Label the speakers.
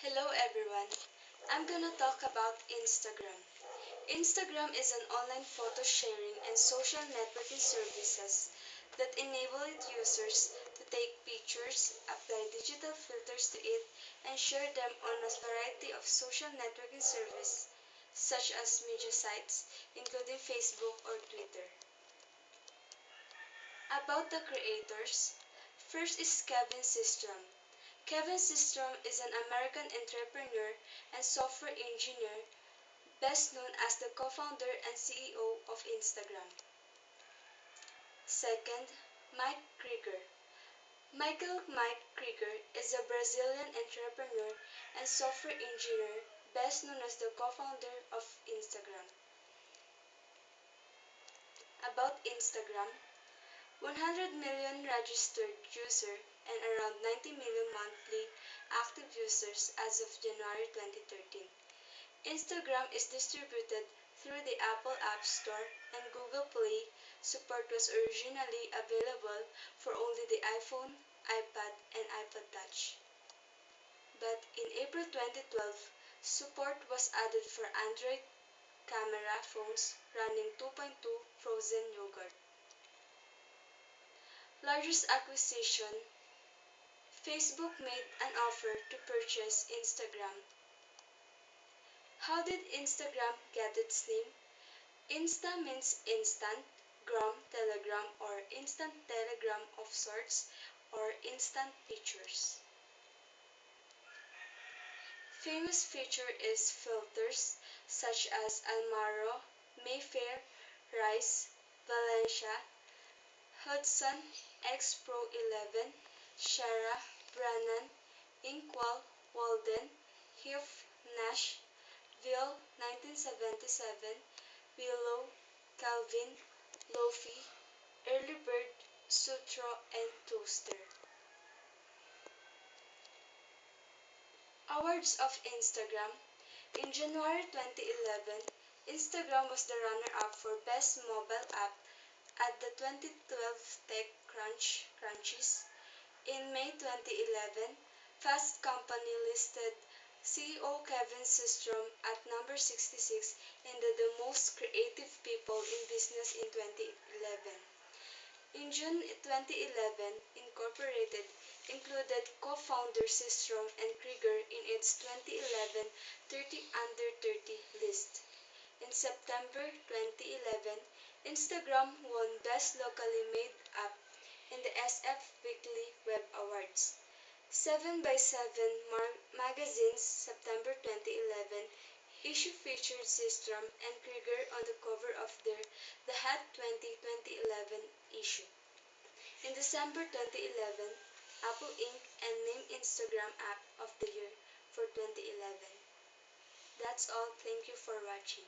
Speaker 1: Hello everyone. I'm gonna talk about Instagram. Instagram is an online photo sharing and social networking services that enable its users to take pictures, apply digital filters to it, and share them on a variety of social networking services such as media sites, including Facebook or Twitter. About the creators, first is Kevin Systrom. Kevin Systrom is an American entrepreneur and software engineer, best known as the co-founder and CEO of Instagram. Second, Mike Krieger. Mike Krieger is a Brazilian entrepreneur and software engineer, best known as the co-founder of Instagram. About Instagram, 100 million registered users and around 90 million monthly active users as of January 2013. Instagram is distributed through the Apple App Store and Google Play. Support was originally available for only the iPhone, iPad, and iPod Touch. But in April 2012, support was added for Android camera phones running 2.2 frozen yogurt. Largest acquisition, Facebook made an offer to purchase Instagram. How did Instagram get its name? Insta means instant, gram, telegram, or instant telegram of sorts, or instant pictures. Famous feature is filters such as Almaro, Mayfair, Rice, Valencia, Hudson, X Pro 11, Shara, Brannan, Inkwell, Walden, Huff, Nash, Ville 1977, Willow, Calvin, Lofi, Early Bird, Sutro, and Toaster. Awards of Instagram. In January 2011, Instagram was the runner-up for Best Mobile App at the 2012 TechCrunch. In May 2011, Fast Company listed CEO Kevin Systrom at number 66 in the most creative people in business in 2011. In June 2011, Incorporated included co-founder Systrom and Krieger in its 2011 30 Under 30 list. In September 2011, Instagram won Best Locally Made App in the SF Weekly Web Awards. 7 by 7 Magazine's September 2011 issue featured Systrom and Krieger on the cover of their The Hat 2011 issue. In December 2011, Apple Inc. and named Instagram App of the Year for 2011. That's all. Thank you for watching.